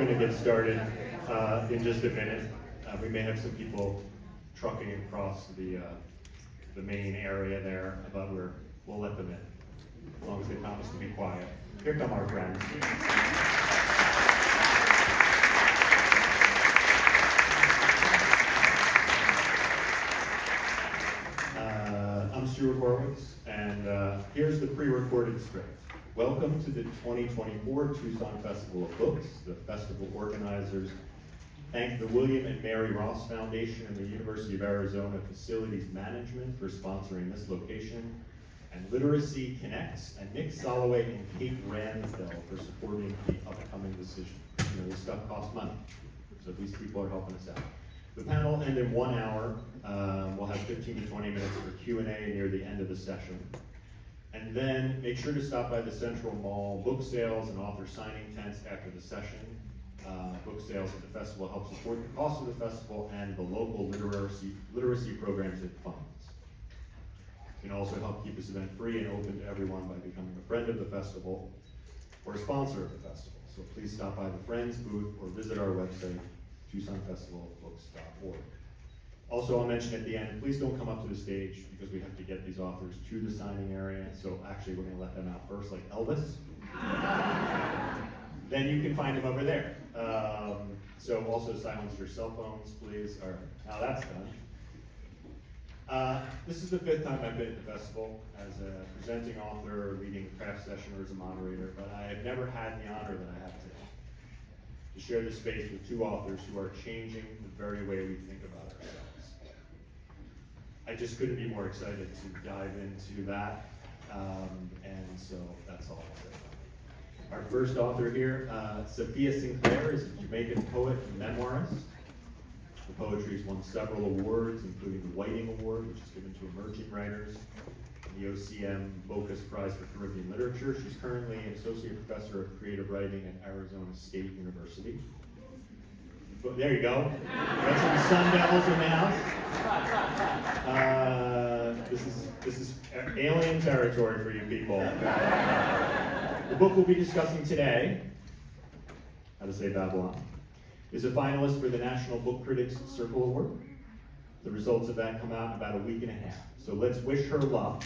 going to get started in just a minute. We may have some people trucking across the main area there, but we'll let them in, as long as they promise to be quiet. Here come our friends. I'm Stuart Horowitz, and here's the pre-recorded script. Welcome to the 2024 Tucson Festival of Books. The festival organizers thank the William and Mary Ross Foundation and the University of Arizona Facilities Management for sponsoring this location, and Literacy Connects and Nick Soloway and Kate Ransdell for supporting the upcoming decision. You know, this stuff costs money, so these people are helping us out. The panel will end in 1 hour. We'll have 15 to 20 minutes for Q&A near the end of the session. And then make sure to stop by the Central Mall book sales and author signing tents after the session. Book sales at the festival help support the cost of the festival and the local literacy programs it funds. You can also help keep this event free and open to everyone by becoming a friend of the festival or a sponsor of the festival. So please stop by the Friends booth or visit our website, TucsonFestivalBooks.org. Also, I'll mention at the end, please don't come up to the stage because we have to get these authors to the signing area. So actually, we're going to let them out first, like Elvis. Then you can find them over there. So also silence your cell phones, please. All right, now that's done. This is the 5th time I've been at the festival as a presenting author, leading a craft session, or as a moderator, but I have never had the honor that I have today to share this space with 2 authors who are changing the very way we think about ourselves. I just couldn't be more excited to dive into that, and so that's all I'll say. Our first author here, Safiya Sinclair, is a Jamaican poet and memoirist. Her poetry has won several awards, including the Whiting Award, which is given to emerging writers, and the OCM Bocas Prize for Caribbean Literature. She's currently an associate professor of creative writing at Arizona State University. But there you go. Got some Sun Devils in the house. This is alien territory for you people. The book we'll be discussing today, How to Say Babylon, is a finalist for the National Book Critics Circle Award. The results of that come out in about a week and a half. So let's wish her luck.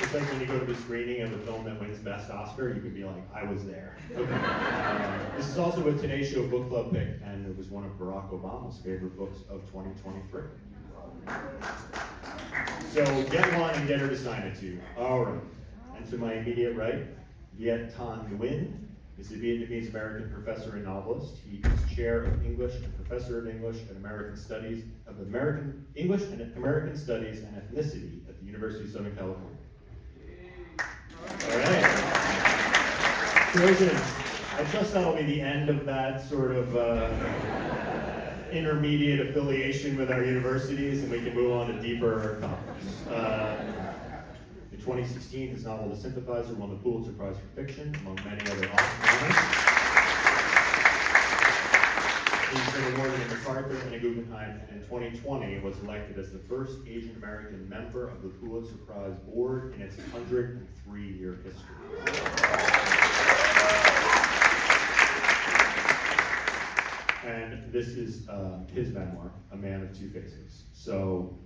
It's like when you go to the screening of a film that wins Best Oscar, you can be like, I was there. Okay. This is also a Today Show book club pick, and it was one of Barack Obama's favorite books of 2023. So get one and get her to sign it to you. All right. And to my immediate right, Viet Thanh Nguyen is a Vietnamese American professor and novelist. He is chair of English and professor of English and American Studies and Ethnicity at the University of Southern California. All right. Trojans, I trust that'll be the end of that sort of intermediate affiliation with our universities, and we can move on to deeper topics. In 2016, his novel *The Sympathizer* won the Pulitzer Prize for Fiction, among many other honors. He's been awarded a MacArthur and a Guggenheim, and in 2020 was elected as the first Asian American member of the Pulitzer Prize Board in its 103-year history. And this is his memoir, A Man of Two Faces. So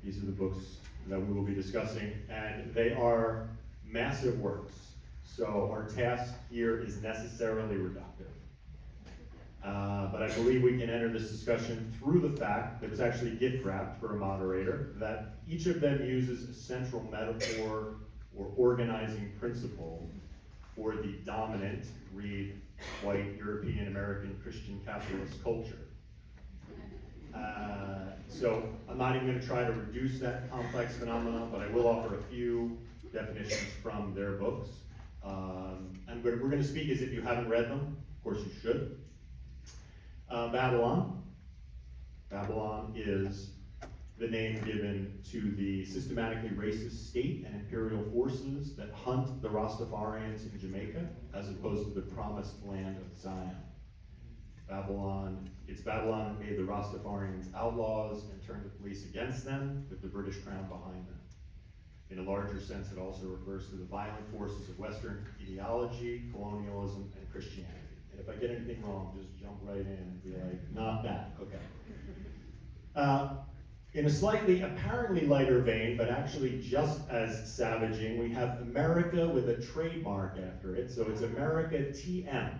these are the books that we will be discussing, and they are massive works. So our task here is necessarily reductive. But I believe we can enter this discussion through the fact that it's actually gift wrapped for a moderator, that each of them uses a central metaphor or organizing principle for the dominant, read, white, European, American, Christian, capitalist culture. So I'm not even going to try to reduce that complex phenomenon, but I will offer a few definitions from their books. And we're going to speak as if you haven't read them. Of course you should. Babylon. Babylon is the name given to the systematically racist state and imperial forces that hunt the Rastafarians in Jamaica, as opposed to the promised land of Zion. It's Babylon that made the Rastafarians outlaws and turned the police against them, with the British crown behind them. In a larger sense, it also refers to the violent forces of Western ideology, colonialism, and Christianity. And if I get anything wrong, just jump right in and be like, not that, okay. In a slightly apparently lighter vein, but actually just as savaging, we have America with a trademark after it. So it's America TM.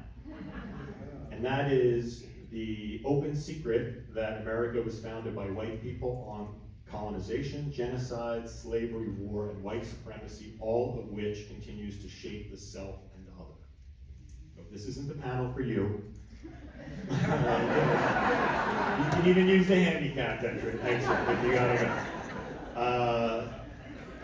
And that is the open secret that America was founded by white people on colonization, genocide, slavery, war, and white supremacy, all of which continues to shape the self and the other. So if this isn't the panel for you, you can even use the handicapped entrance. Excellent, you gotta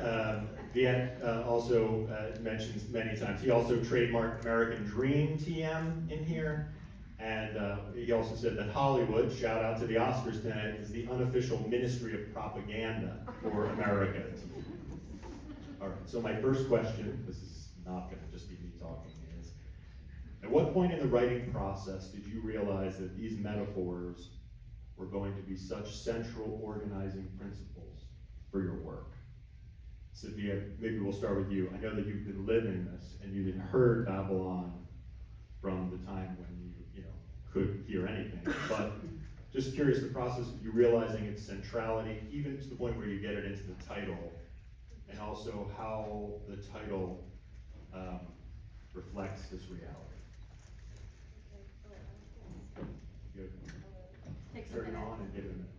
go. Viet also mentions many times, he also trademarked American Dream TM in here. And he also said that Hollywood, shout out to the Oscars tonight, is the unofficial ministry of propaganda for America. All right, so my first question, this is not gonna just be me talking, is, at what point in the writing process did you realize that these metaphors were going to be such central organizing principles for your work? Safiya, maybe we'll start with you. I know that you've been living this and you had heard Babylon from the time when you could hear anything, but just curious the process of you realizing its centrality, even to the point where you get it into the title, and also how the title reflects this reality. Good. Turn it on and give it a minute.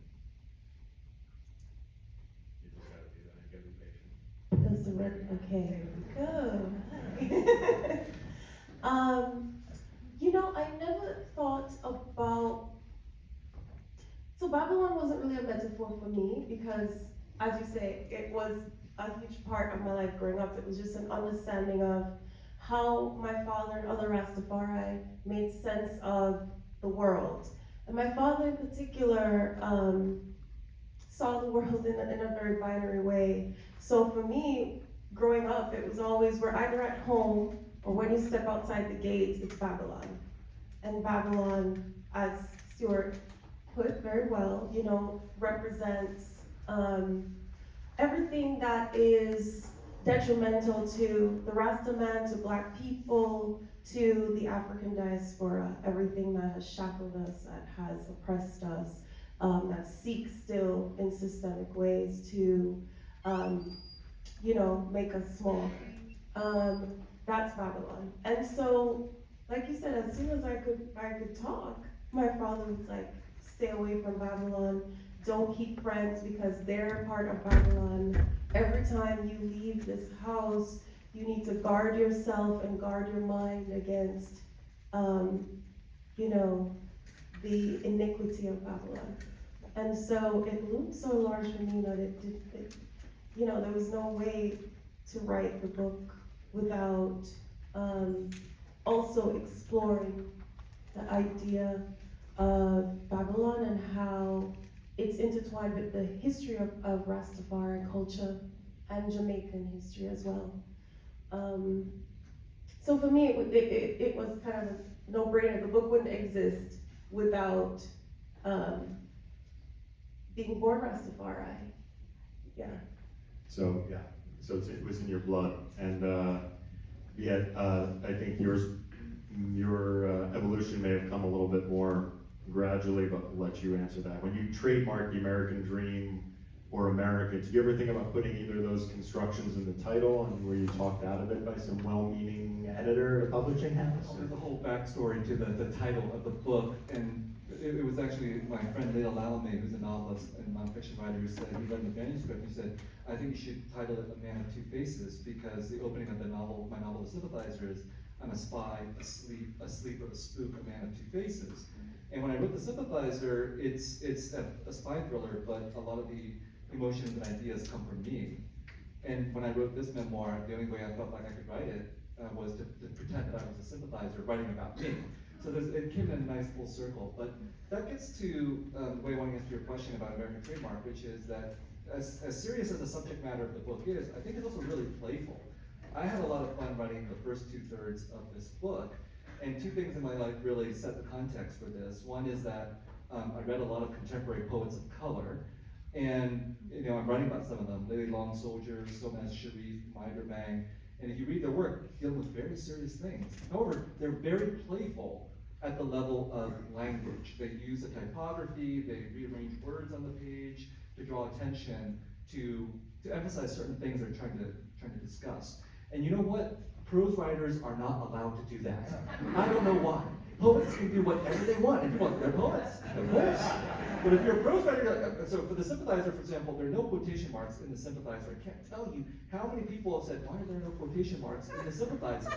You just gotta do that and gotta be patient. Does the red, okay, go. I never thought about, so Babylon wasn't really a metaphor for me because, as you say, it was a huge part of my life growing up. It was just an understanding of how my father and other Rastafari made sense of the world. And my father in particular saw the world in a very binary way. So for me, growing up, it was always we're either at home or when you step outside the gate, it's Babylon. And Babylon, as Stuart put very well, represents everything that is detrimental to the Rasta man, to Black people, to the African diaspora, everything that has shackled us, that has oppressed us, that seeks still in systemic ways to, make us small. That's Babylon. And so, like you said, as soon as I could talk, my father was like, stay away from Babylon, don't keep friends because they're part of Babylon. Every time you leave this house, you need to guard yourself and guard your mind against, the iniquity of Babylon. And so it loomed so large for me that there was no way to write the book without also exploring the idea of Babylon and how it's intertwined with the history of Rastafari culture and Jamaican history as well. So for me, it was kind of a no-brainer. The book wouldn't exist without being born Rastafari. Yeah. So it was in your blood, and yet I think your evolution may have come a little bit more gradually, but I'll let you answer that. When you trademarked the American Dream or America, did you ever think about putting either of those constructions in the title, and were you talked out of it by some well-meaning editor at a publishing house? There's a whole backstory to the title of the book, and it was actually my friend Leila Lalame, who's a novelist and nonfiction writer, who said, he read the manuscript, he said, I think you should title it A Man of Two Faces, because the opening of my novel, The Sympathizer, is I'm a spy, asleep with a spook, a man of two faces. And when I wrote The Sympathizer, it's a spy thriller, but a lot of the emotions and ideas come from me. And when I wrote this memoir, the only way I felt like I could write it was to pretend that I was a sympathizer writing about me. So it came in a nice full circle. But that gets to the way I want to answer your question about American Trademark, which is that as serious as the subject matter of the book is, I think it's also really playful. I had a lot of fun writing the first 2/3 of this book, and two things in my life really set the context for this. One is that I read a lot of contemporary poets of color, And I'm writing about some of them: Lily Long Soldier, Somaz Sharif, Mitre Bang. And if you read their work, dealing with very serious things. However, they're very playful at the level of language. They use a typography, they rearrange words on the page to draw attention to emphasize certain things they're trying to discuss. And you know what? Prose writers are not allowed to do that. I don't know why. Poets can do whatever they want. And they're poets. They're poets. But if you're a prose writer, so for the sympathizer, for example, there are no quotation marks in the sympathizer. I can't tell you how many people have said, why are there no quotation marks in the sympathizer?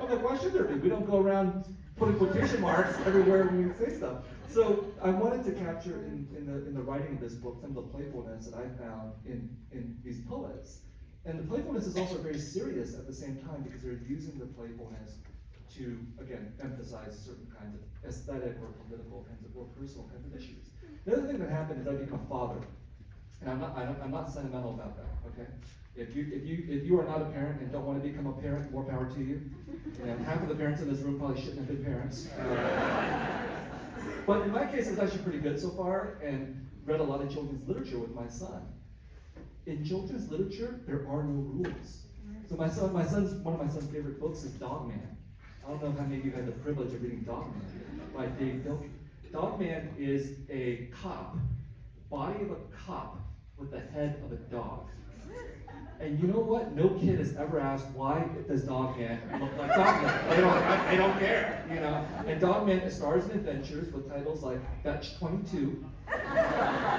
I'm like, why should there be? We don't go around putting quotation marks everywhere when we say stuff. So I wanted to capture in the writing of this book some of the playfulness that I found in these poets. And the playfulness is also very serious at the same time because they're using the playfulness to, again, emphasize certain kinds of aesthetic or political kinds of, or personal kinds of issues. The other thing that happened is I became a father. And I'm not sentimental about that, okay? If you are not a parent and don't want to become a parent, more power to you. Half of the parents in this room probably shouldn't have been parents. But in my case, it's actually pretty good so far, and read a lot of children's literature with my son. In children's literature, there are no rules. So one of my son's favorite books is Dogman. I don't know how many of you had the privilege of reading Dogman by Dave Dilke. Dogman is a cop, body of a cop with the head of a dog. And you know what? No kid has ever asked, why does Dogman look like Dogman? They don't care, And Dogman stars in adventures with titles like Fetch 22,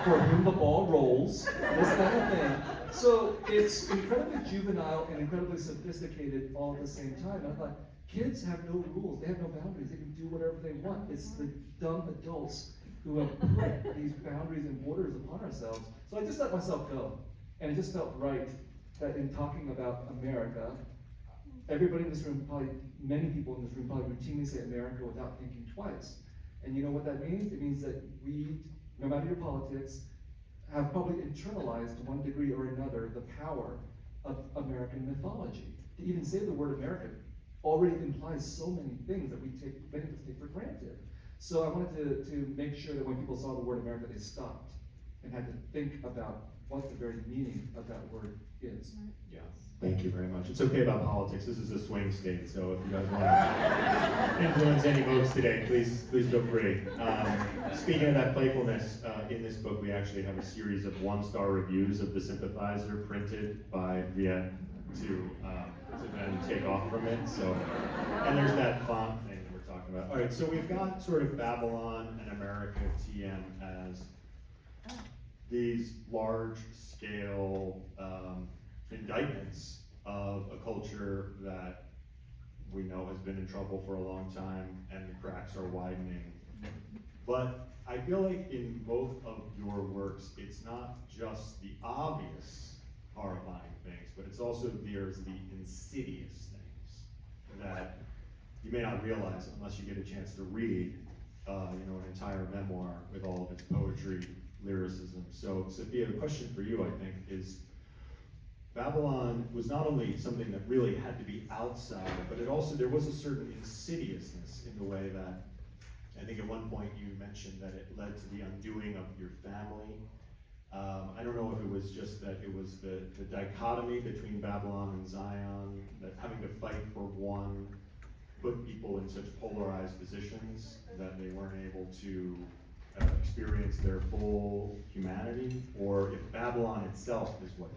For Whom the Ball Rolls, this kind of thing. So it's incredibly juvenile and incredibly sophisticated all at the same time. And I thought, kids have no rules, they have no boundaries, they can do whatever they want. It's the dumb adults who have put these boundaries and borders upon ourselves. So I just let myself go. And it just felt right that in talking about America, everybody in this room, probably many people in this room probably routinely say America without thinking twice. And you know what that means? It means that we, no matter your politics, have probably internalized to one degree or another the power of American mythology. To even say the word America already implies so many things that many of us take for granted. So I wanted to make sure that when people saw the word America, they stopped and had to think about what the very meaning of that word is. Yeah, thank you very much. It's okay about politics. This is a swing state, so if you guys want to influence any votes today, please feel free. Speaking of that playfulness, in this book we actually have a series of one-star reviews of The Sympathizer printed by Viet to then take off from it. So, and there's that font thing that we're talking about. All right, so we've got sort of Babylon and America TM as these large-scale indictments of a culture that we know has been in trouble for a long time, and the cracks are widening. But I feel like in both of your works, it's not just the obvious horrifying things, but it's also there's the insidious things that you may not realize unless you get a chance to read, an entire memoir with all of its poetry, lyricism. So, Safiya, the question for you, I think, is Babylon was not only something that really had to be outside, but there was a certain insidiousness in the way that, I think at one point you mentioned that it led to the undoing of your family. I don't know if it was just that it was the dichotomy between Babylon and Zion, that having to fight for one put people in such polarized positions that they weren't able to experience their full humanity, or if Babylon itself is what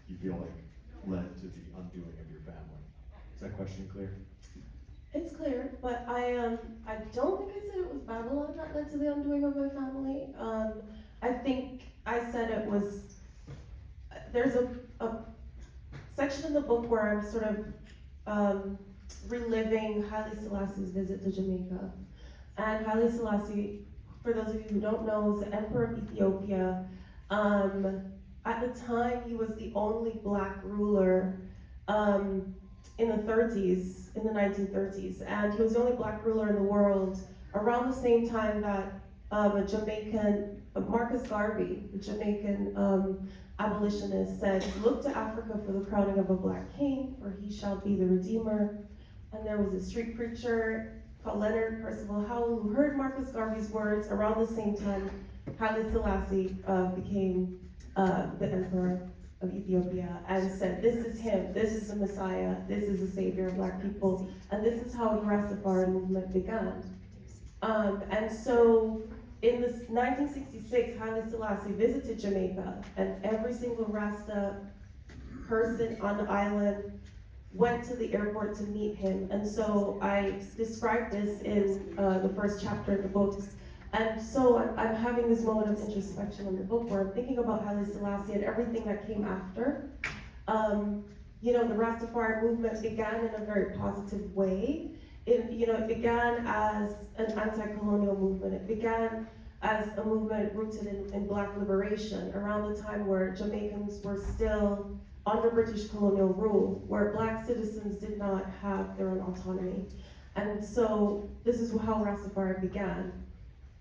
you feel like led to the undoing of your family. Is that question clear? It's clear, but I don't think I said it was Babylon that led to the undoing of my family. I think I said it was, there's a section in the book where I'm sort of reliving Haile Selassie's visit to Jamaica. And Haile Selassie, for those of you who don't know, is the Emperor of Ethiopia. At the time, he was the only Black ruler in the 1930s, and he was the only Black ruler in the world around the same time that Marcus Garvey, the Jamaican abolitionist, said, "Look to Africa for the crowning of a Black king, for he shall be the Redeemer." And there was a street preacher called Leonard Percival Howell who heard Marcus Garvey's words around the same time Haile Selassie became the emperor of Ethiopia, and said, this is him, this is the Messiah, this is the savior of black people, and this is how the Rastafari movement began. And so in this 1966, Haile Selassie visited Jamaica, and every single Rasta person on the island went to the airport to meet him. And so I described this in the first chapter of the book. And so I'm having this moment of introspection in the book where I'm thinking about Haile Selassie and everything that came after. You know, the Rastafari movement began in a very positive way. It began as an anti-colonial movement. It began as a movement rooted in Black liberation around the time where Jamaicans were still under British colonial rule, where Black citizens did not have their own autonomy. And so this is how Rastafari began.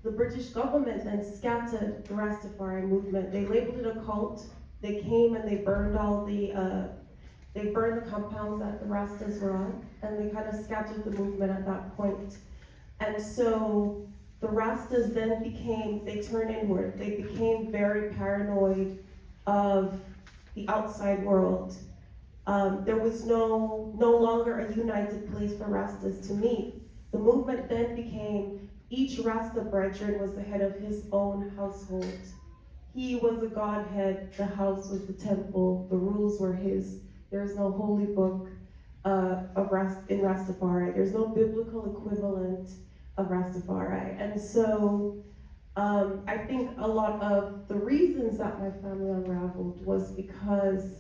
The British government then scattered the Rastafari movement. They labeled it a cult. They came and they burned all they burned the compounds that the Rastas were on, and they kind of scattered the movement at that point. And so the Rastas then they turned inward. They became very paranoid of the outside world. There was no longer a united place for Rastas to meet. The movement then became, each Rasta brethren was the head of his own household. He was the godhead, the house was the temple, the rules were his. There's no holy book in Rastafari. There's no biblical equivalent of Rastafari. And so I think a lot of the reasons that my family unraveled was because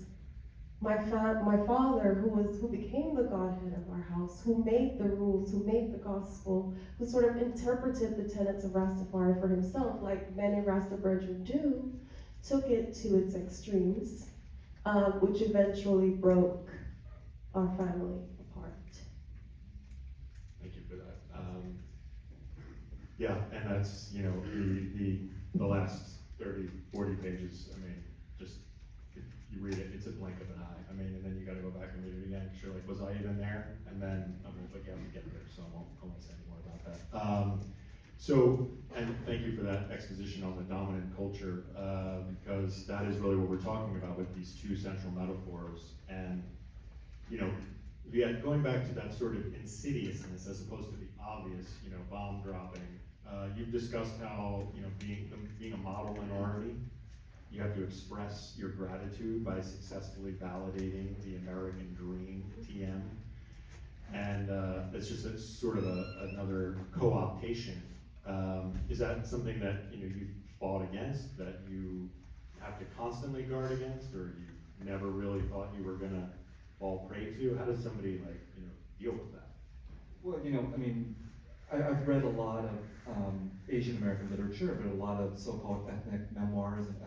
my father, who became the godhead of our house, who made the rules, who made the gospel, who sort of interpreted the tenets of Rastafari for himself, like many Rasta brethren do, took it to its extremes, which eventually broke our family apart. Thank you for that. Yeah, and that's, you know, the last 30, 40 pages, I mean, just, if you read it, it's a blink of an eye. I mean, and then you gotta go back and read it again, 'cause you're like, was I even there? And then, I mean, but yeah, we get there, so I won't say any more about that. So, and thank you for that exposition on the dominant culture, because that is really what we're talking about with these two central metaphors. And, you know, going back to that sort of insidiousness as opposed to the obvious, you know, bomb dropping, you've discussed how, you know, being a model minority, you have to express your gratitude by successfully validating the American dream, TM. And it's just sort of another co-optation. Is that something that, you know, you've fought against, that you have to constantly guard against, or you never really thought you were gonna fall prey to? How does somebody, like, you know, deal with that? Well, you know, I mean, I've read a lot of Asian American literature, but a lot of so-called ethnic memoirs and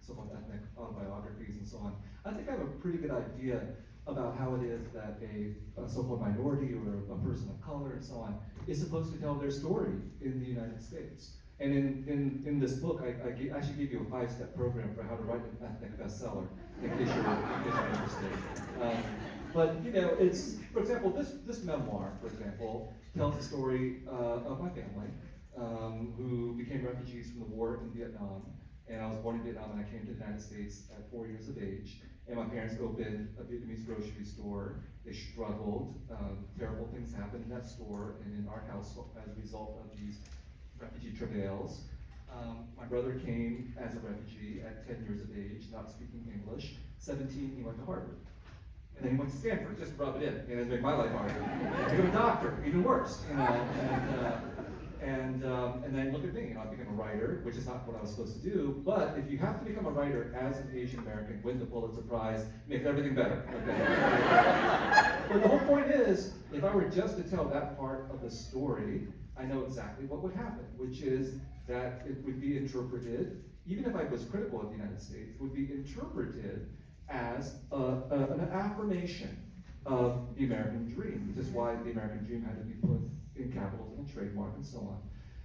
so-called ethnic autobiographies and so on. I think I have a pretty good idea about how it is that a so-called minority or a person of color and so on is supposed to tell their story in the United States. And in this book, I actually give you a 5-step program for how to write an ethnic bestseller, in case you're interested. But you know, it's, for example, this memoir, for example, tells the story of my family, who became refugees from the war in Vietnam. And I was born in Vietnam, and I came to the United States at 4 years of age. And my parents opened a Vietnamese grocery store. They struggled. Terrible things happened in that store and in our household as a result of these refugee travails. My brother came as a refugee at 10 years of age, not speaking English. 17, he went to Harvard. And then he went to Stanford, just to rub it in, you know, to make my life harder. Became a doctor, even worse, you know. And then look at me, you know, I became a writer, which is not what I was supposed to do. But if you have to become a writer as an Asian American, win the Pulitzer Prize, makes everything better. Okay? But the whole point is, if I were just to tell that part of the story, I know exactly what would happen, which is that it would be interpreted, even if I was critical of the United States, would be interpreted as an affirmation of the American dream, which is why the American dream had to be put in capitals and trademark and so on.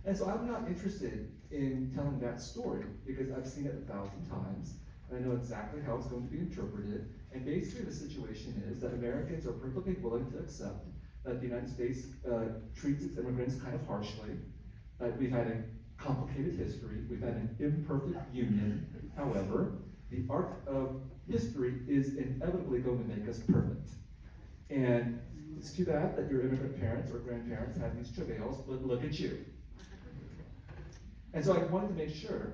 And so I'm not interested in telling that story because I've seen it 1,000 times, and I know exactly how it's going to be interpreted. And basically the situation is that Americans are perfectly willing to accept that the United States treats its immigrants kind of harshly, that we've had a complicated history, we've had an imperfect union, however, the arc of history is inevitably going to make us perfect. And it's too bad that your immigrant parents or grandparents had these travails, but look at you. And so I wanted to make sure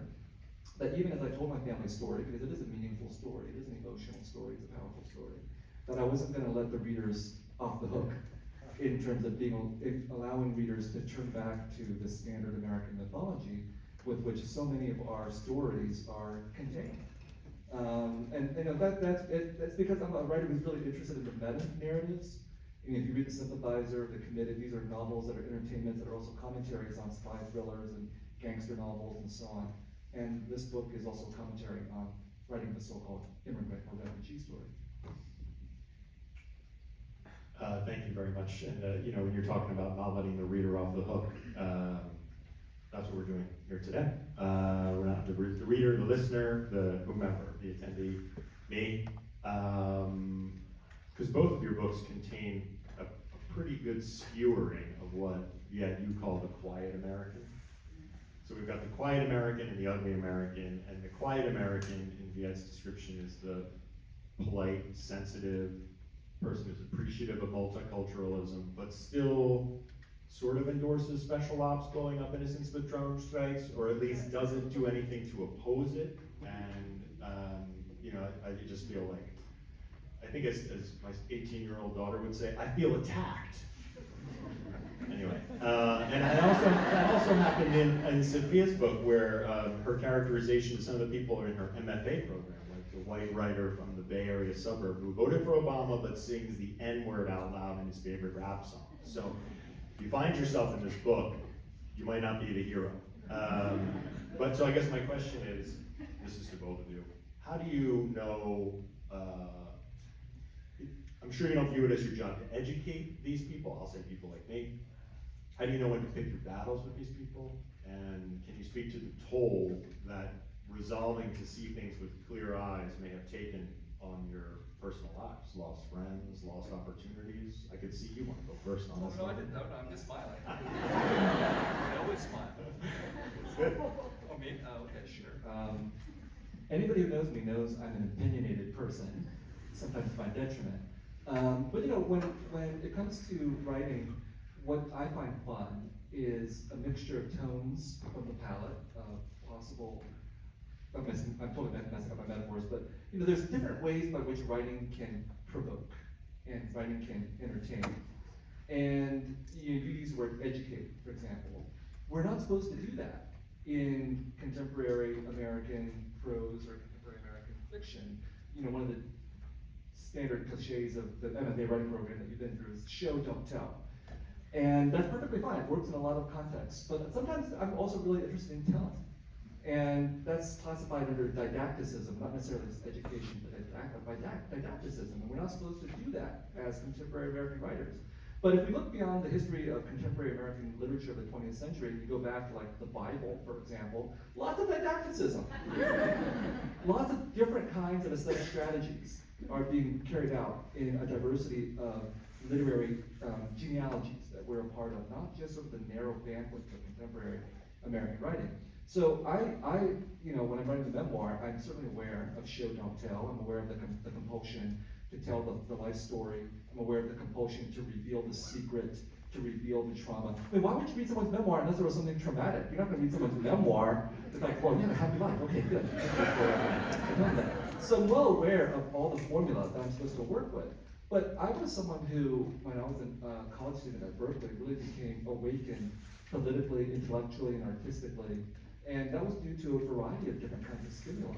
that even as I told my family story, because it is a meaningful story, it is an emotional story, it's a powerful story, that I wasn't going to let the readers off the hook in terms of allowing readers to turn back to the standard American mythology with which so many of our stories are contained. And you know, that's because I'm a writer who's really interested in the meta narratives. I mean, if you read The Sympathizer, The Committed, these are novels that are entertainments that are also commentaries on spy thrillers and gangster novels and so on. And this book is also commentary on writing the so-called immigrant or refugee story. Thank you very much. And you know, when you're talking about not letting the reader off the hook, that's what we're doing here today. We're not the reader, the listener, the whomever, the attendee, me. Because both of your books contain a pretty good skewering of what Viet you call the quiet American. So we've got the quiet American and the ugly American, and the quiet American in Viet's description is the polite, sensitive person who's appreciative of multiculturalism, but still sort of endorses special ops blowing up innocents with drone strikes, or at least doesn't do anything to oppose it. And you know, I just feel like, I think as my 18-year-old daughter would say, I feel attacked. Anyway, and that also happened in Safiya's book, where her characterization of some of the people are in her MFA program, like the white writer from the Bay Area suburb who voted for Obama but sings the N-word out loud in his favorite rap song. So if you find yourself in this book, you might not be the hero. But so I guess my question is, this is to both of you, how do you know, I'm sure you don't view it as your job to educate these people, I'll say people like me. How do you know when to pick your battles with these people? And can you speak to the toll that resolving to see things with clear eyes may have taken on your personal lives? Lost friends, lost opportunities? I could see you want to go first on this. No, I didn't. No, I'm just smiling. I always smile. Good. Oh, me? Okay, sure. Anybody who knows me knows I'm an opinionated person, sometimes to my detriment. But you know, when it comes to writing, what I find fun is a mixture of tones from the palette, possible. I'm totally messing up my metaphors, but you know, there's different ways by which writing can provoke and writing can entertain. And you use the word educate, for example. We're not supposed to do that in contemporary American prose or contemporary American fiction. You know, one of the standard cliches of the MFA writing program that you've been through is show, don't tell. And that's perfectly fine, it works in a lot of contexts. But sometimes I'm also really interested in telling. And that's classified under didacticism, not necessarily as education, but didacticism. And we're not supposed to do that as contemporary American writers. But if we look beyond the history of contemporary American literature of the 20th century, you go back to like the Bible, for example, lots of didacticism. Lots of different kinds of aesthetic strategies are being carried out in a diversity of literary genealogies that we're a part of, not just sort of the narrow bandwidth of contemporary American writing. So I, you know, when I'm writing the memoir, I'm certainly aware of show, don't tell. I'm aware of the compulsion to tell the life story. I'm aware of the compulsion to reveal the secret, to reveal the trauma. I mean, why would you read someone's memoir unless there was something traumatic? You're not going to read someone's memoir. It's like, well, you have a happy life. Okay, good. So I'm well aware of all the formula that I'm supposed to work with. But I was someone who, when I was a college student at Berkeley, really became awakened politically, intellectually, and artistically. And that was due to a variety of different kinds of stimuli.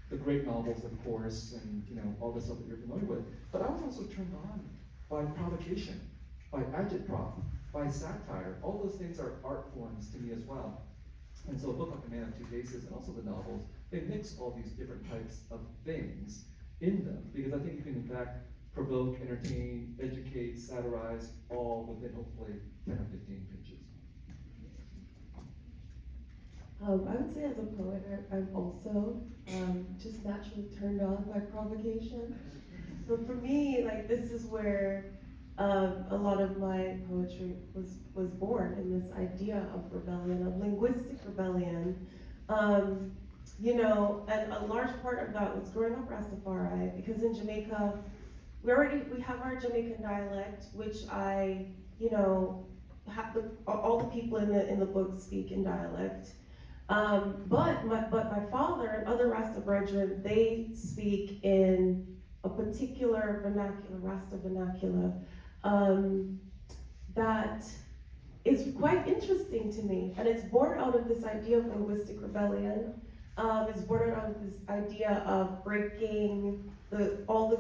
The great novels, of course, and you know, all the stuff that you're familiar with. But I was also turned on by provocation, by agitprop, by satire. All those things are art forms to me as well. And so a book like A Man of Two Faces, and also the novels, they mix all these different types of things in them, because I think you can in fact provoke, entertain, educate, satirize, all within hopefully 10 or 15 pages. I would say as a poet, I'm also just naturally turned on by provocation. But for me, like this is where a lot of my poetry was born, in this idea of rebellion, of linguistic rebellion. you know, and a large part of that was growing up Rastafari, because in Jamaica, we have our Jamaican dialect, which I, you know, all the people in the book speak in dialect. But my father and other Rasta brethren, they speak in a particular vernacular, Rasta vernacular, that is quite interesting to me. And it's born out of this idea of linguistic rebellion. It's born out of this idea of breaking all the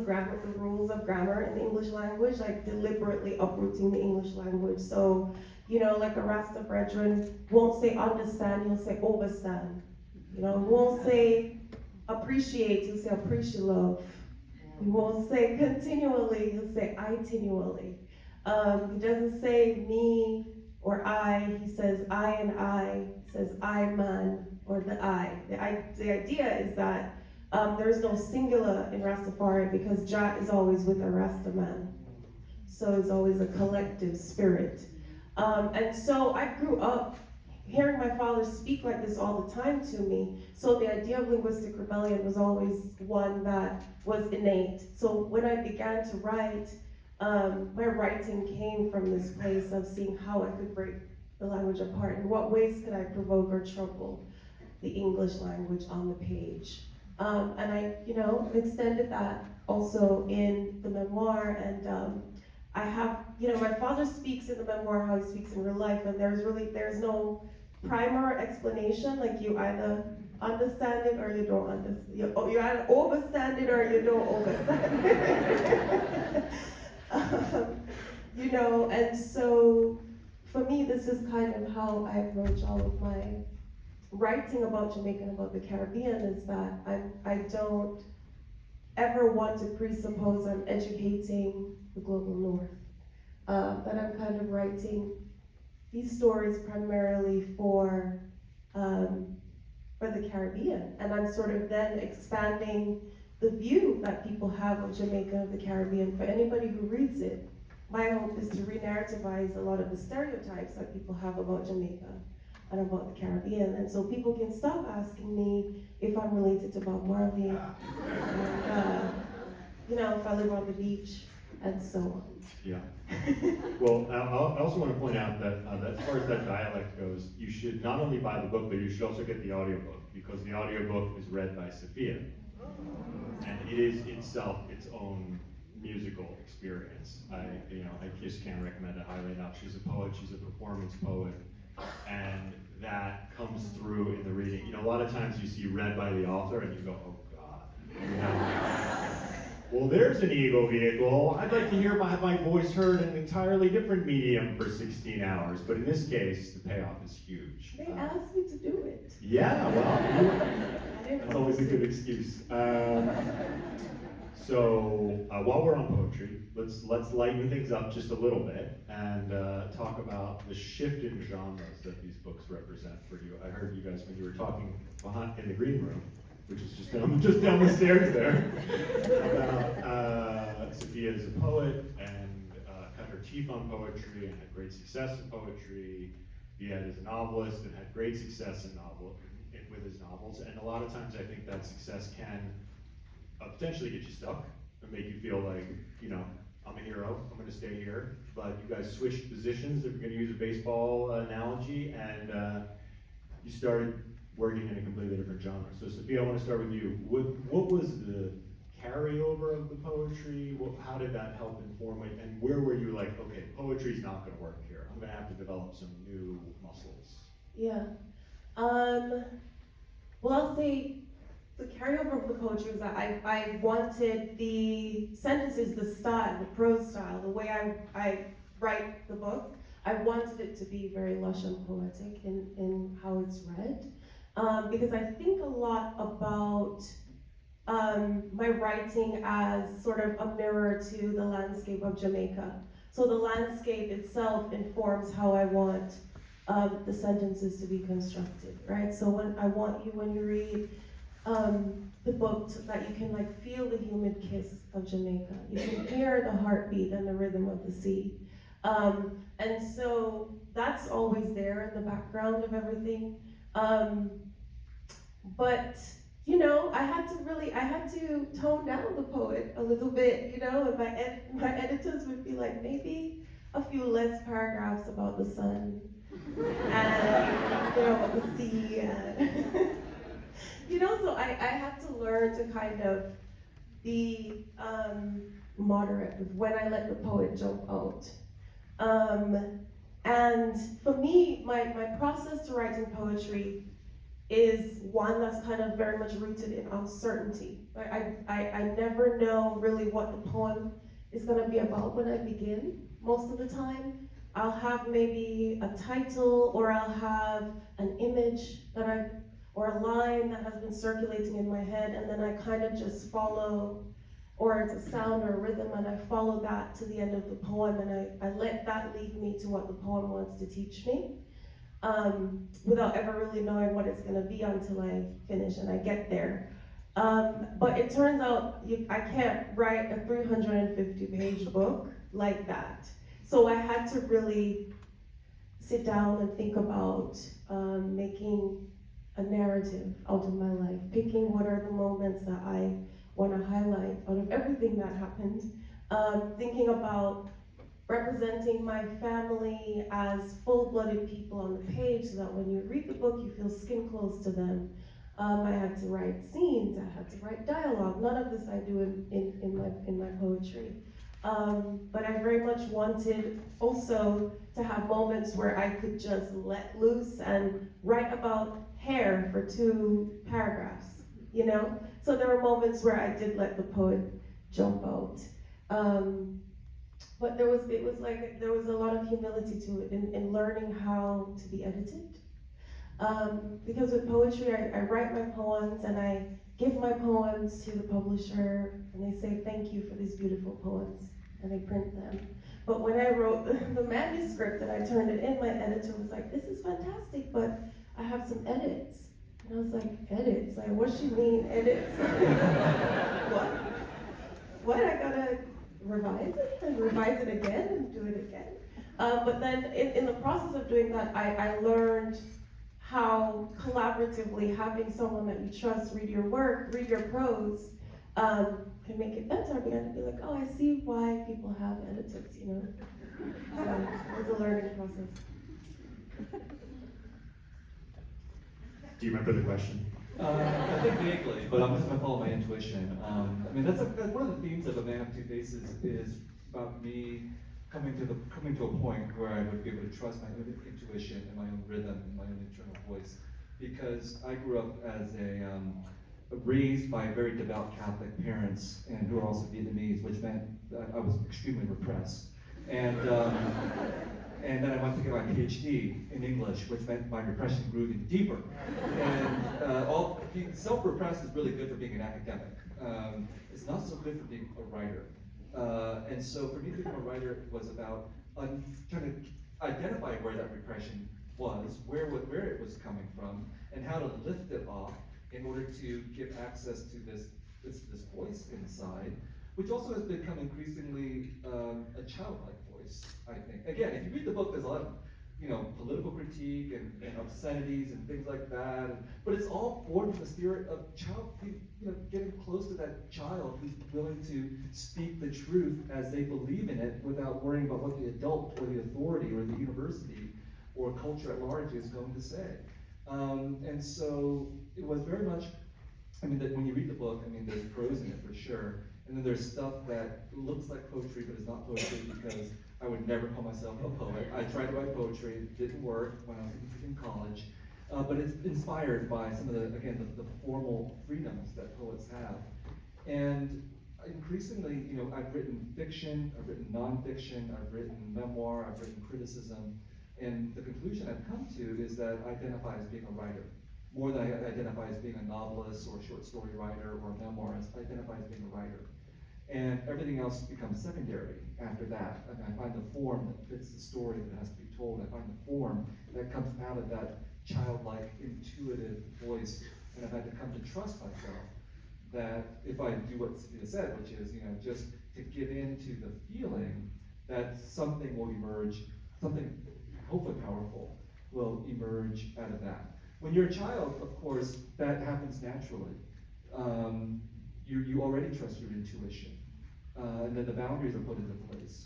rules of grammar in the English language, like deliberately uprooting the English language. So, you know, like a Rasta brethren won't say understand, he'll say overstand. You know, won't say appreciate, he'll say appreciate love. He won't say continually, he'll say itinually. He doesn't say me or I, he says I and I, he says I man, or the I. The idea is that there's no singular in Rastafari, because Jah is always with a Rasta man. So it's always a collective spirit. And so I grew up hearing my father speak like this all the time to me. So the idea of linguistic rebellion was always one that was innate. So when I began to write, my writing came from this place of seeing how I could break the language apart. In what ways could I provoke or trouble the English language on the page? And I, you know, extended that also in the memoir. And I have, you know, my father speaks in the memoir how he speaks in real life, and there's no primer or explanation. Like, you either understand it or you don't understand. You either overstand it or you don't overstand it. You know, and so for me, this is kind of how I approach all of my writing about Jamaica and about the Caribbean, is that I don't ever want to presuppose I'm educating the global north. That I'm kind of writing these stories primarily for the Caribbean, and I'm sort of then expanding the view that people have of Jamaica and the Caribbean for anybody who reads it. My hope is to re-narrativize a lot of the stereotypes that people have about Jamaica and about the Caribbean, and so people can stop asking me if I'm related to Bob Marley, and, you know, if I live on the beach, and so on. Yeah. Well, I also want to point out that, that as far as that dialect goes, you should not only buy the book, but you should also get the audiobook, because the audiobook is read by Safiya. And it is itself its own musical experience. I just can't recommend it highly enough. She's a poet, she's a performance poet, and that comes through in the reading. You know, a lot of times you see read by the author and you go, oh God. You know? Well, there's an ego vehicle. I'd like to hear my voice heard in an entirely different medium for 16 hours. But in this case, the payoff is huge. They asked me to do it. Yeah, well, that's always a good excuse. So while we're on poetry, let's lighten things up just a little bit and talk about the shift in genres that these books represent for you. I heard you guys when you were talking behind in the green room, which is just down the stairs there, about Safiya is a poet and cut her teeth on poetry and had great success in poetry. Viet is a novelist and had great success with his novels. And a lot of times I think that success can potentially get you stuck and make you feel like, you know, I'm a hero, I'm gonna stay here. But you guys switched positions, if you're gonna use a baseball analogy, and you started working in a completely different genre. So Safiya, I want to start with you. What was the carryover of the poetry? How did that help inform it? And where were you like, okay, poetry's not going to work here. I'm going to have to develop some new muscles. Yeah. Well, I'll say the carryover of the poetry was that I wanted the sentences, the style, the prose style, the way I write the book. I wanted it to be very lush and poetic in how it's read. Because I think a lot about my writing as sort of a mirror to the landscape of Jamaica. So the landscape itself informs how I want the sentences to be constructed, right? So when you read the book, that you can like feel the humid kiss of Jamaica. You can hear the heartbeat and the rhythm of the sea. And so that's always there in the background of everything. But, you know, I had to tone down the poet a little bit, you know, and my editors would be like, maybe a few less paragraphs about the sun and, you know, the sea and, you know, so I had to learn to kind of be moderate with when I let the poet jump out. And for me, my process to writing poetry is one that's kind of very much rooted in uncertainty. I never know really what the poem is going to be about when I begin. Most of the time, I'll have maybe a title, or I'll have an image or a line that has been circulating in my head, and then I kind of just follow, or it's a sound or a rhythm, and I follow that to the end of the poem, and I let that lead me to what the poem wants to teach me. Without ever really knowing what it's going to be until I finish and I get there. But it turns out I can't write a 350-page book like that. So I had to really sit down and think about making a narrative out of my life, picking what are the moments that I want to highlight out of everything that happened, thinking about representing my family as full-blooded people on the page so that when you read the book, you feel skin close to them. I had to write scenes, I had to write dialogue. None of this I do in my poetry. But I very much wanted also to have moments where I could just let loose and write about hair for 2 paragraphs, you know? So there were moments where I did let the poet jump out. But there was a lot of humility to it in learning how to be edited. Because with poetry, I write my poems and I give my poems to the publisher and they say, thank you for these beautiful poems, and they print them. But when I wrote the manuscript and I turned it in, my editor was like, this is fantastic, but I have some edits. And I was like, edits? Like, what she mean, edits? What? What, I gotta revise it and revise it again and do it again. But then in the process of doing that, I learned how collaboratively having someone that you trust read your work, read your prose, can make it better. I began to be like, oh, I see why people have editors, you know? So it was a learning process. Do you remember the question? I think vaguely, but I'm just going to follow my intuition. I mean, that's one of the themes of A Man of Two Faces is about me coming to a point where I would be able to trust my own intuition and my own rhythm and my own internal voice. Because I grew up as raised by very devout Catholic parents, and who are also Vietnamese, which meant that I was extremely repressed. And then I went to get my PhD in English, which meant my repression grew even deeper. And being self-repressed is really good for being an academic. It's not so good for being a writer. And so for me to become a writer was about trying to identify where that repression was, where it was coming from, and how to lift it off in order to give access to this voice inside, which also has become increasingly a childlike voice, I think. Again, if you read the book, there's a lot of political critique and obscenities and things like that, but it's all born from the spirit of getting close to that child who's willing to speak the truth as they believe in it without worrying about what the adult or the authority or the university or culture at large is going to say. And so it was very much, that when you read the book, there's prose in it for sure, and then there's stuff that looks like poetry but is not poetry because I would never call myself a poet. I tried to write poetry, it didn't work when I was in college, but it's inspired by some of the formal freedoms that poets have. And increasingly, I've written fiction, I've written nonfiction, I've written memoir, I've written criticism, and the conclusion I've come to is that I identify as being a writer. More than I identify as being a novelist or a short story writer or a memoirist, I identify as being a writer. And everything else becomes secondary after that. I find the form that fits the story that has to be told. I find the form that comes out of that childlike, intuitive voice. And I've had to come to trust myself that if I do what Safiya said, which is, just to give in to the feeling that something will emerge, something hopefully powerful will emerge out of that. When you're a child, of course, that happens naturally. You already trust your intuition, and then the boundaries are put into place.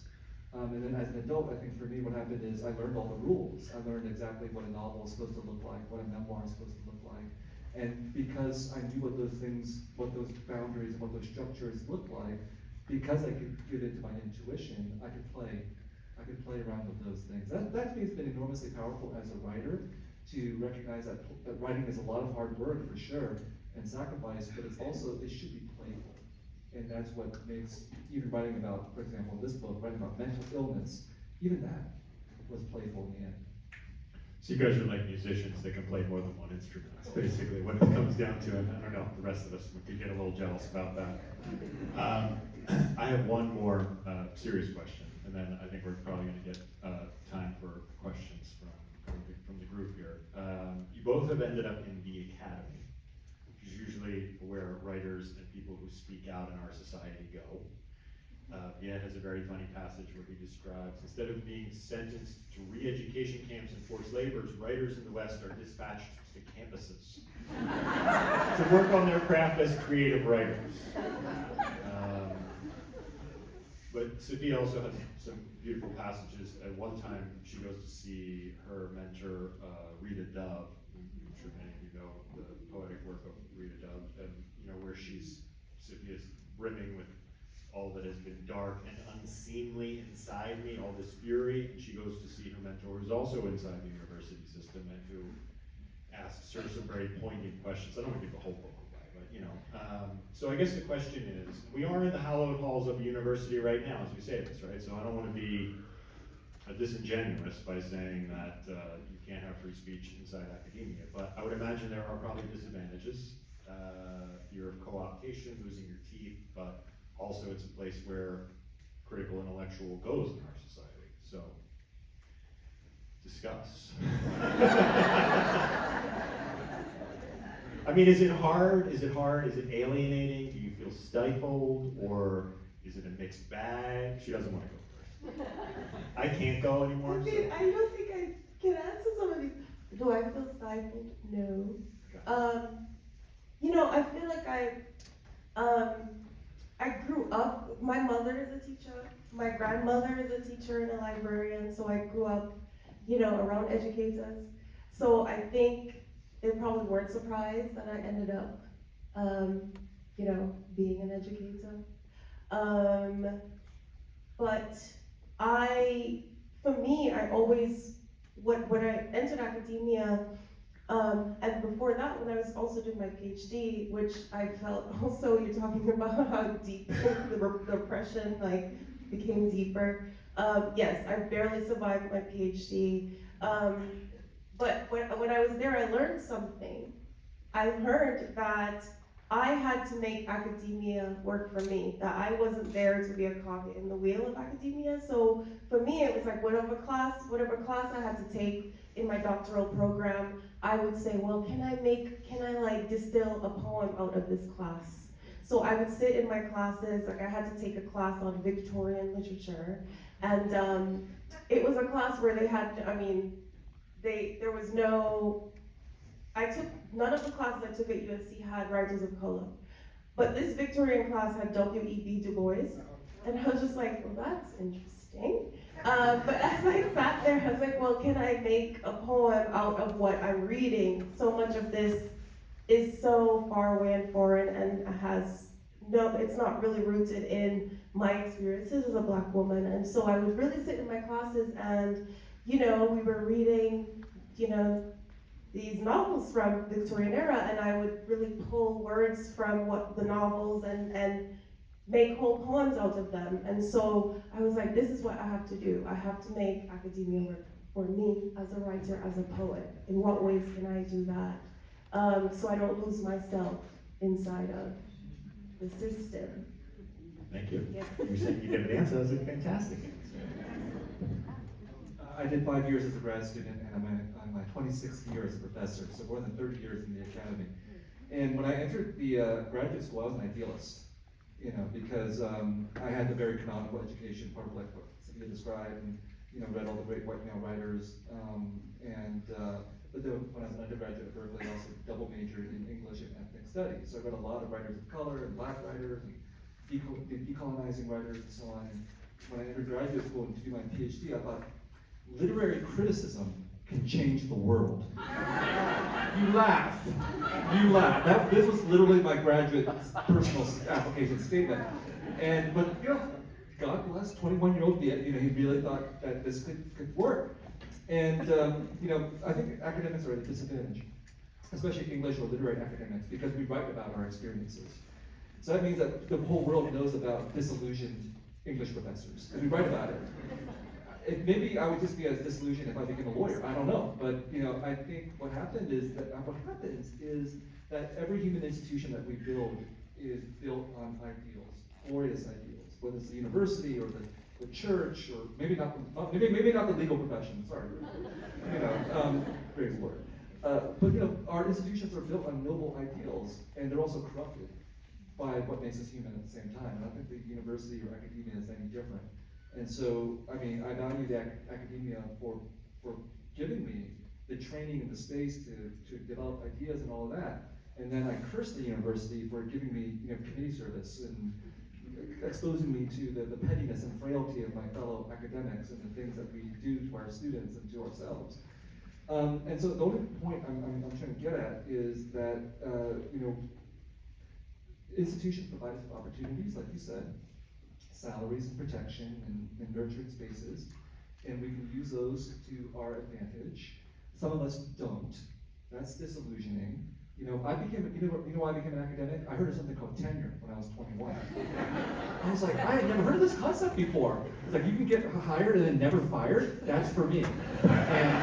And then as an adult, I think for me what happened is I learned all the rules. I learned exactly what a novel is supposed to look like, what a memoir is supposed to look like. And because I knew what those things, what those boundaries and what those structures look like, because I could get into my intuition, I could play around with those things. That to me has been enormously powerful as a writer, to recognize that writing is a lot of hard work for sure, and sacrifice, but it's also, it should be playful. And that's what makes, even writing about, for example, this book, writing about mental illness, even that was playful in the end. So you guys are like musicians that can play more than one instrument. That's basically what it comes down to, and I don't know, the rest of us could get a little jealous about that. I have one more serious question, and then I think we're probably gonna get time for questions from the group here. You both have ended up in the academy, which is usually where writers and people who speak out in our society go. Viet has a very funny passage where he describes, instead of being sentenced to re-education camps and forced labors, writers in the West are dispatched to campuses to work on their craft as creative writers. But Safiya also has some beautiful passages. At one time, she goes to see her mentor, Rita Dove. I'm sure many of you know the poetic work of Rita Dove, and where Safiya's brimming with all that has been dark and unseemly inside me, all this fury, and she goes to see her mentor, who's also inside the university system, and who asks her some very poignant questions. I don't want to give the whole book away, but so I guess the question is, we are in the hallowed halls of a university right now, as we say this, right? So I don't want to be disingenuous by saying that you can't have free speech inside academia, but I would imagine there are probably disadvantages, fear of co-optation, losing your teeth, but also it's a place where critical intellectual goes in our society. So, discuss. I mean, is it hard? Is it alienating? Do you feel stifled? Or is it a mixed bag? She doesn't want to go first. I can't go anymore. I don't think I can answer some of these. Do I feel stifled? No. Okay. I feel like I grew up, my mother is a teacher, my grandmother is a teacher and a librarian, so I grew up, around educators. So I think they probably weren't surprised that I ended up, being an educator. But for me, I always, when I entered academia, and before that, when I was also doing my PhD, which I felt also, you're talking about how deep the repression became deeper. Yes, I barely survived my PhD. But when I was there, I learned something. I learned that I had to make academia work for me, that I wasn't there to be a cog in the wheel of academia. So for me, it was like whatever class I had to take in my doctoral program, I would say, well, can I distill a poem out of this class? So I would sit in my classes, I had to take a class on Victorian literature, and it was a class where they had, none of the classes I took at USC had writers of color, but this Victorian class had W.E.B. Du Bois, and I was just like, well, that's interesting. But as I sat there, I was like, well, can I make a poem out of what I'm reading? So much of this is so far away and foreign, and it's not really rooted in my experiences as a Black woman. And so I would really sit in my classes and, we were reading, these novels from Victorian era, and I would really pull words from the novels and make whole poems out of them. And so I was like, this is what I have to do. I have to make academia work for me as a writer, as a poet. In what ways can I do that? So I don't lose myself inside of the system. Thank you. Yeah. You said you gave an answer. That was a fantastic answer. I did 5 years as a grad student, and I'm on my 26th year as a professor, so more than 30 years in the academy. And when I entered the graduate school, I was an idealist, because I had the very canonical education, part of like what Safiya described, and read all the great white male writers, but then when I was an undergraduate at Berkeley, I also double majored in English and ethnic studies. So I read a lot of writers of color and black writers and decolonizing writers and so on. And when I entered graduate school to do my PhD, I thought, literary criticism can change the world. You laugh. You laugh. This was literally my graduate personal application statement. But God bless 21-year-old Viet. He really thought that this could work. And I think academics are at a disadvantage, especially English or literary academics, because we write about our experiences. So that means that the whole world knows about disillusioned English professors, and we write about it. Maybe I would just be as disillusioned if I became a lawyer. I don't know, but I think what happens is that every human institution that we build is built on ideals, glorious ideals, whether it's the university or the church, or maybe not the legal profession. Sorry, praise the Lord. But our institutions are built on noble ideals, and they're also corrupted by what makes us human at the same time. And I don't think the university or academia is any different. And so, I value the academia for giving me the training and the space to develop ideas and all of that. And then I curse the university for giving me committee service and exposing me to the pettiness and frailty of my fellow academics and the things that we do to our students and to ourselves. And so the only point I'm trying to get at is that institutions provide us with opportunities, like you said, salaries and protection and nurtured spaces, and we can use those to our advantage. Some of us don't. That's disillusioning. I became why I became an academic? I heard of something called tenure when I was 21. I was like, I had never heard of this concept before. It's like, you can get hired and then never fired? That's for me. And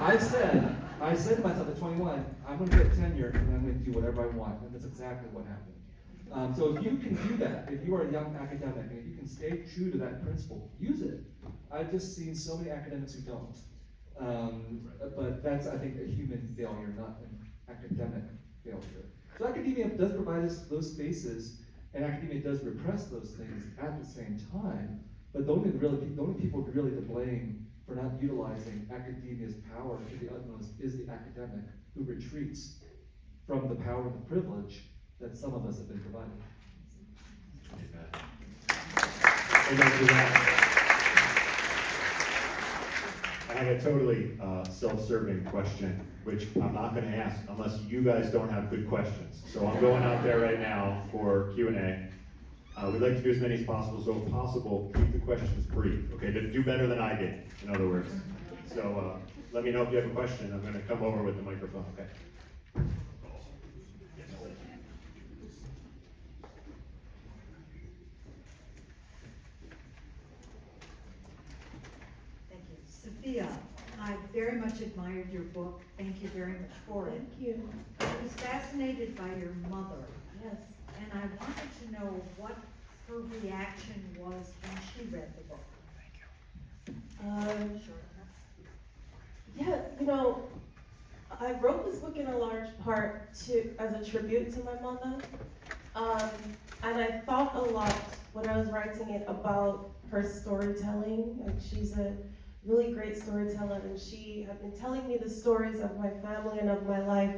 I said to myself at 21, I'm going to get tenure and I'm going to do whatever I want. And that's exactly what happened. So if you can do that, if you are a young academic, and if you can stay true to that principle, use it. I've just seen so many academics who don't. But that's, I think, a human failure, not an academic failure. So academia does provide us those spaces, and academia does repress those things at the same time, but the only people really to blame for not utilizing academia's power to the utmost is the academic who retreats from the power and the privilege that some of us have been provided. Amen to that. I have a totally self-serving question, which I'm not going to ask unless you guys don't have good questions. So I'm going out there right now for Q&A. We'd like to do as many as possible, so if possible, keep the questions brief. Okay, do better than I did, in other words. So let me know if you have a question. I'm going to come over with the microphone. Okay. Safiya, I very much admired your book. Thank you very much for it. Thank you. I was fascinated by your mother, Yes. and I wanted to know what her reaction was when she read the book. Yes, I wrote this book in a large part as a tribute to my mother. And I thought a lot when I was writing it about her storytelling. And she's a really great storyteller, and she had been telling me the stories of my family and of my life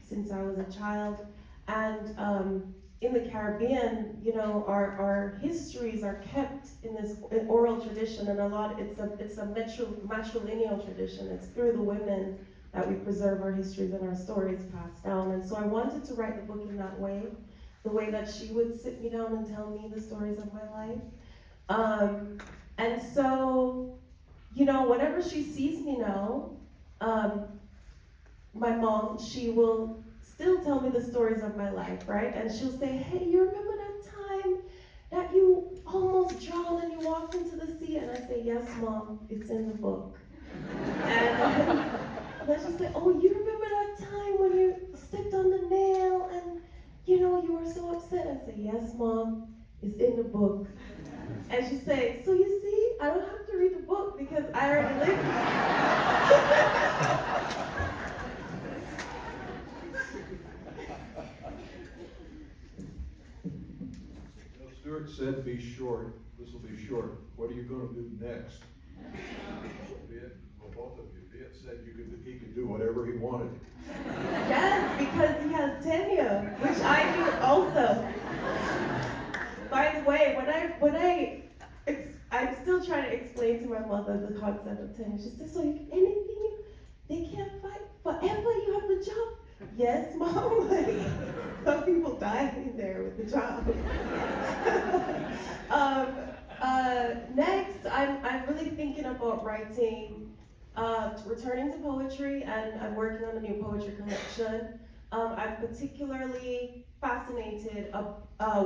since I was a child. And in the Caribbean, our histories are kept in this oral tradition, and it's a matrilineal tradition. It's through the women that we preserve our histories and our stories passed down. And so I wanted to write the book in that way, the way that she would sit me down and tell me the stories of my life. And so, whenever she sees me now, my mom, she will still tell me the stories of my life, right? And she'll say, hey, you remember that time that you almost drowned and you walked into the sea? And I say, yes, Mom, it's in the book. And then she'll say, oh, you remember that time when you stepped on the nail and, you were so upset? I say, yes, Mom, it's in the book. And she say, so you see, I don't have to read the book because I already lived Stuart said be short. This will be short. What are you going to gonna do next? Viet, well, both of you, Viet said he could do whatever he wanted. Yes, because he has tenure, which I do also. By the way, I'm still trying to explain to my mother the concept of tenure. She says, so they can't fight forever, you have the job. Yes, Mom, some people die in there with the job. Next, I'm really thinking about writing, returning to poetry, and I'm working on a new poetry collection. I'm particularly fascinated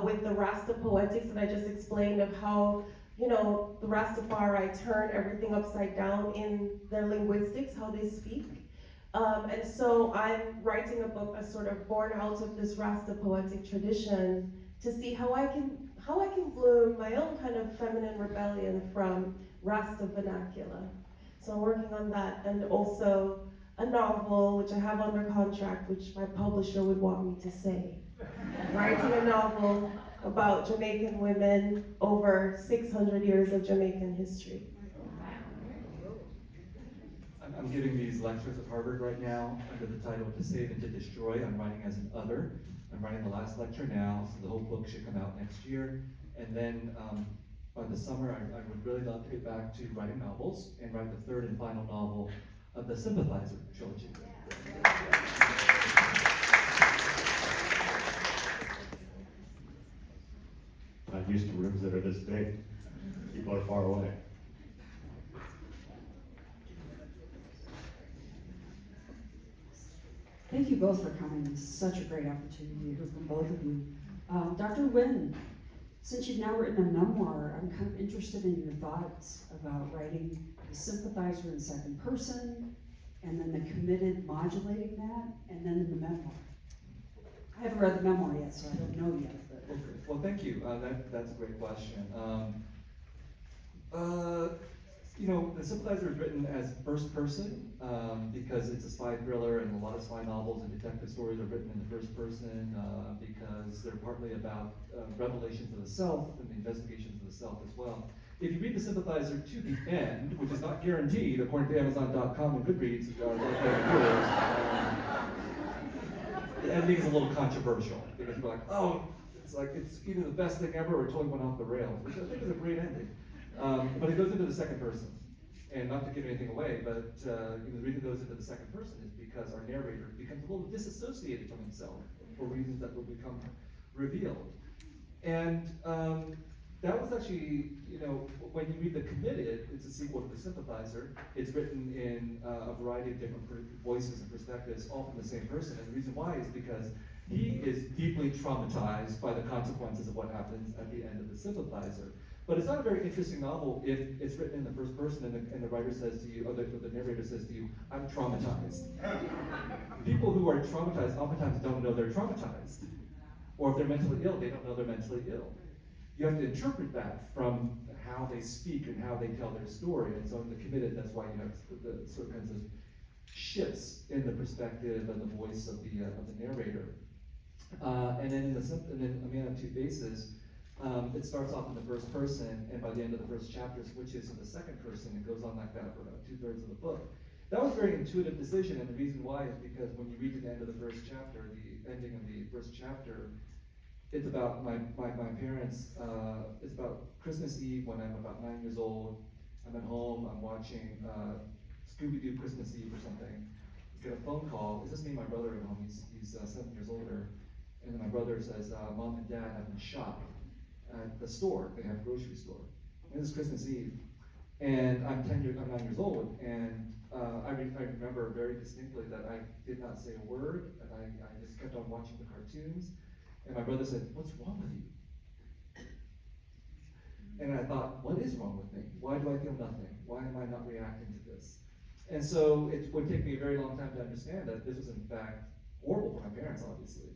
with the Rasta poetics that I just explained, of how, you know, the Rastafari turn everything upside down in their linguistics, how they speak. And so I'm writing a book that's sort of born out of this Rasta poetic tradition to see how I can bloom my own kind of feminine rebellion from Rasta vernacular. So I'm working on that, and also a novel which I have under contract, which my publisher would want me to say. Writing a novel about Jamaican women over 600 years of Jamaican history. I'm giving these lectures at Harvard right now under the title To Save and to Destroy. I'm writing as an other. I'm writing the last lecture now, so the whole book should come out next year. And then by the summer, I would really love to get back to writing novels and write the third and final novel of the Sympathizer trilogy. Not used to rooms that are this big. People are far away. Thank you both for coming. This is such a great opportunity to hear from both of you. Dr. Nguyen, since you've now written a memoir, I'm kind of interested in your thoughts about writing the sympathizer in second person, and then the committed modulating that, and then in the memoir. I haven't read the memoir yet, so I don't know yet. But. Well, thank you. That's a great question. You know, the Sympathizer is written as first person because it's a spy thriller, and a lot of spy novels and detective stories are written in the first person because they're partly about revelations of the self and the investigations of the self as well. If you read the Sympathizer to the end, which is not guaranteed according to Amazon.com and Goodreads, the ending is a little controversial because we're like, oh, it's either the best thing ever or it totally went off the rails, which I think is a great ending. But it goes into the second person, and not to give anything away, but you know, the reason it goes into the second person is because our narrator becomes a little disassociated from himself for reasons that will become revealed. And that was actually, you know, when you read The Committed, it's a sequel to The Sympathizer. It's written in a variety of different voices and perspectives, all from the same person. And the reason why is because he is deeply traumatized by the consequences of what happens at the end of The Sympathizer. But it's not a very interesting novel if it's written in the first person and the writer says to you, or the narrator says to you, I'm traumatized. People who are traumatized oftentimes don't know they're traumatized. Or if they're mentally ill, they don't know they're mentally ill. You have to interpret that from how they speak and how they tell their story. And so in The Committed, that's why you have the sort of kinds of shifts in the perspective and the voice of the narrator. And then in A Man of Two Faces, it starts off in the first person, and by the end of the first chapter switches to the second person and goes on like that for about 2/3 of the book. That was a very intuitive decision, and the reason why is because when you read to the end of the first chapter, the ending of the first chapter, it's about my parents. It's about Christmas Eve when I'm about 9 years old. I'm at home, I'm watching Scooby-Doo Christmas Eve or something. Get a phone call. It's just me and my brother at home. He's 7 years older. And then my brother says, Mom and Dad have been shot at the store. They have a grocery store. And this is Christmas Eve. And I'm 9 years old. And I remember very distinctly that I did not say a word. And I just kept on watching the cartoons. And my brother said, what's wrong with you? And I thought, what is wrong with me? Why do I feel nothing? Why am I not reacting to this? And so it would take me a very long time to understand that this was in fact horrible for my parents, obviously,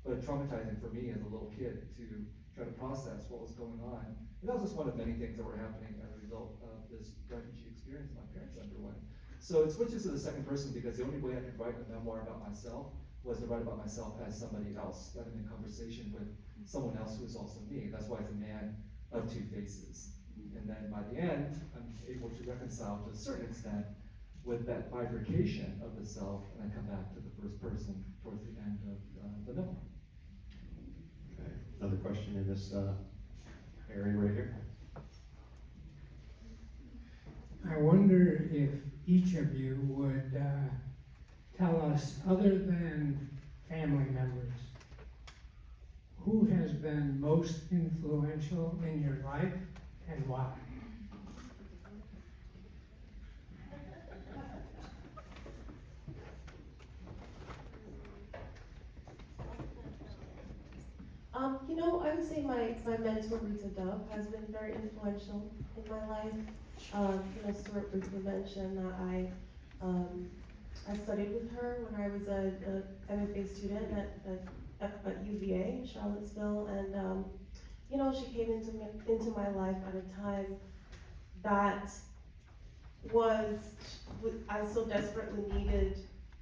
but traumatizing for me as a little kid to try to process what was going on. And that was just one of many things that were happening as a result of this refugee experience my parents underwent. So it switches to the second person because the only way I could write a memoir about myself was to write about myself as somebody else, that I'm in conversation with someone else who is also me. That's why it's A Man of Two Faces. And then by the end, I'm able to reconcile to a certain extent with that bifurcation of the self, and I come back to the first person towards the end of the memoir. Okay, another question in this area right here. I wonder if each of you would tell us, other than family members, who has been most influential in your life and why? You know, I would say my mentor, Rita Dove, has been very influential in my life. You know, Stuart briefly mentioned that I studied with her when I was a MFA student at UVA in Charlottesville, and you know, she came into my life at a time that I so desperately needed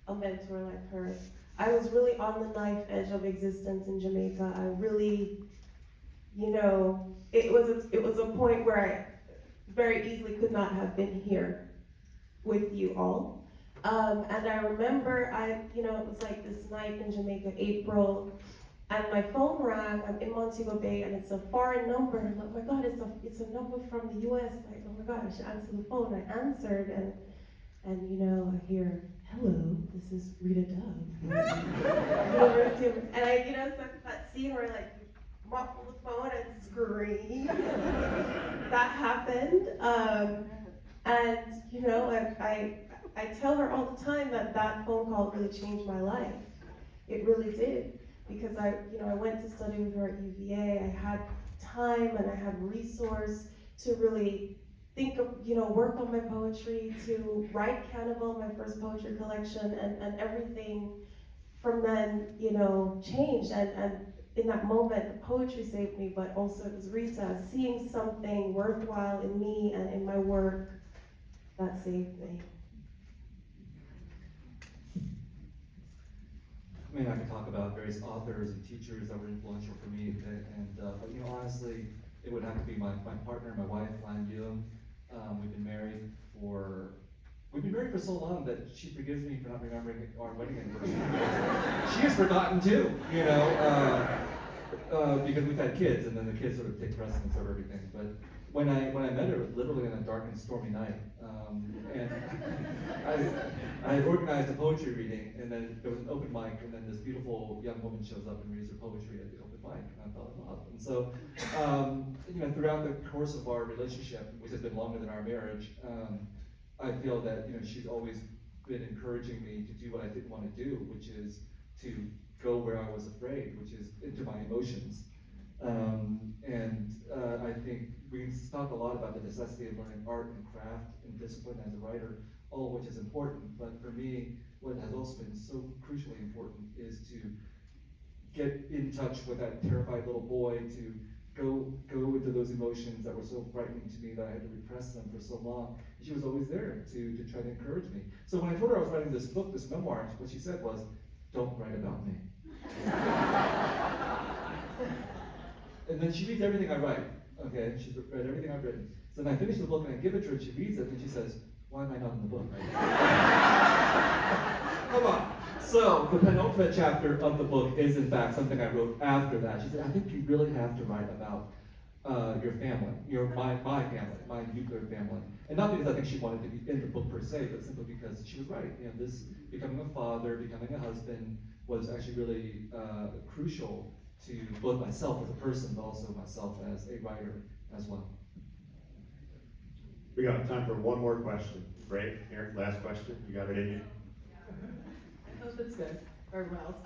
a mentor like her. I was really on the knife edge of existence in Jamaica. I really, you know, it was a point where I very easily could not have been here with you all. And I remember, you know, it was like this night in Jamaica, April, and my phone rang. I'm in Montego Bay, and it's a foreign number. I'm like, oh my God, it's a number from the U.S. Like, oh my God, I should answer the phone. I answered, and you know, I hear, hello, this is Rita Dove. And I, you know, it's like that scene where like you muffle the phone and scream. That happened, and you know, I tell her all the time that phone call really changed my life. It really did, because I went to study with her at UVA. I had time and I had resource to really think of, you know, work on my poetry, to write Cannibal, my first poetry collection, and everything from then, you know, changed. And in that moment, the poetry saved me, but also it was Rita seeing something worthwhile in me and in my work that saved me. I mean, I could talk about various authors and teachers that were influential for me, but you know, honestly, it would have to be my partner, my wife, Lan Yum. We've been married for so long that she forgives me for not remembering our wedding anniversary. She has forgotten too, you know, because we've had kids, and then the kids sort of take precedence over everything. But when I met her, it was literally on a dark and stormy night, and I had organized a poetry reading, and then there was an open mic, and then this beautiful young woman shows up and reads her poetry at the open mic, and I fell in love. And so, you know, throughout the course of our relationship, which has been longer than our marriage, I feel that, you know, she's always been encouraging me to do what I didn't want to do, which is to go where I was afraid, which is into my emotions. I think we talk a lot about the necessity of learning art and craft and discipline as a writer, all of which is important. But for me, what has also been so crucially important is to get in touch with that terrified little boy, to go into those emotions that were so frightening to me that I had to repress them for so long. And she was always there to try to encourage me. So when I told her I was writing this book, this memoir, what she said was, "Don't write about me." And then she reads everything I write, okay? She's read everything I've written. So then I finish the book and I give it to her, and she reads it, and she says, "Why am I not in the book?" Come on. So the penultimate chapter of the book is in fact something I wrote after that. She said, "I think you really have to write about your family, my family, my nuclear family." And not because I think she wanted to be in the book per se, but simply because she was right. You know, this becoming a father, becoming a husband was actually really crucial to both myself as a person, but also myself as a writer as well. We got time for one more question. Great, here, last question. You got it in you? I hope it's good, or well.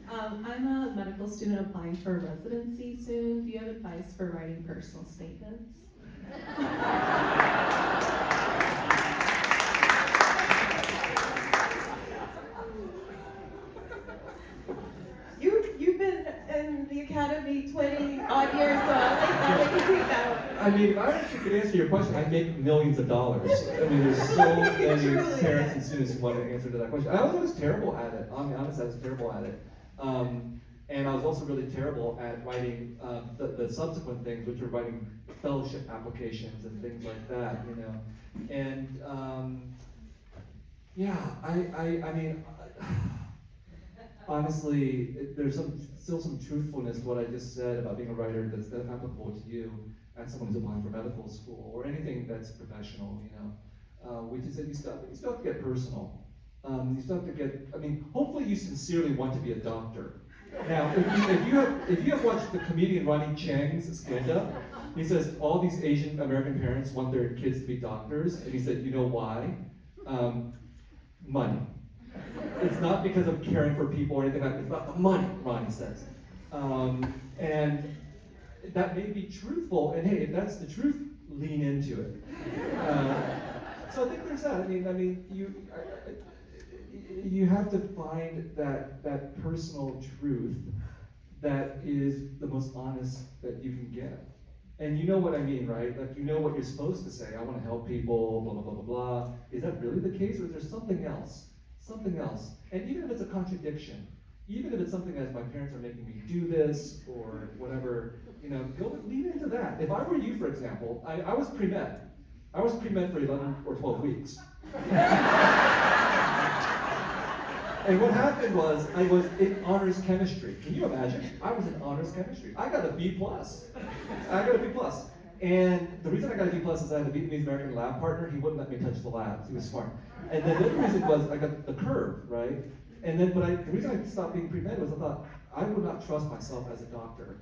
I'm a medical student applying for residency soon. Do you have advice for writing personal statements? You've been in the academy 20 odd years, so I think you take that one. I mean, if I actually could answer your question, I'd make millions of dollars. I mean, there's so many Truly, parents yeah. and students who want to answer to that question. I was always terrible at it. I mean, honestly, I was terrible at it. And I was also really terrible at writing the subsequent things, which are writing fellowship applications and things like that, you know. And yeah, I mean, honestly, there's still some truthfulness to what I just said about being a writer that's applicable to you as someone who's applying for medical school or anything that's professional, you know. Which is that you still have to get personal. You still have to get, I mean, hopefully you sincerely want to be a doctor. Now, if you have watched the comedian Ronnie Chang's stand-up, he says all these Asian American parents want their kids to be doctors, and he said, you know why? Money. It's not because of caring for people or anything like that, it's about the money, Ronnie says. And that may be truthful, and hey, if that's the truth, lean into it. So I think there's that. I mean, you have to find that personal truth that is the most honest that you can get. And you know what I mean, right? Like, you know what you're supposed to say. I want to help people, blah, blah, blah, blah, blah. Is that really the case, or is there something else? Something else. And even if it's a contradiction, even if it's something as my parents are making me do this, or whatever, you know, go lean into that. If I were you, for example, I was pre-med. I was pre-med for 11 or 12 weeks. And what happened was, I was in honors chemistry. Can you imagine? I was in honors chemistry. I got a B+. I got a B+. And the reason I got a B+ is I had a Vietnamese American lab partner. He wouldn't let me touch the labs. He was smart. And then the other reason was I got the curve, right? And then, the reason I stopped being pre-med was I thought, I would not trust myself as a doctor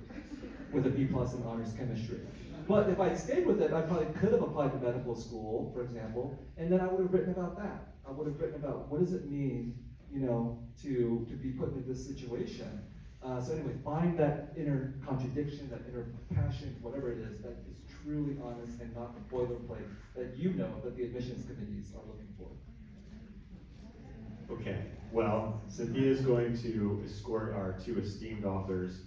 with a B+ in honors chemistry. But if I stayed with it, I probably could have applied to medical school, for example, and then I would have written about that. I would have written about what does it mean, you know, to be put into this situation. So anyway, find that inner contradiction, that inner passion, whatever it is, that is truly honest and not the boilerplate that you know that the admissions committees are looking for. Okay, well, Safiya is going to escort our two esteemed authors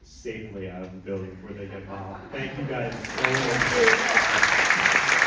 safely out of the building before they get home. Thank you guys so much.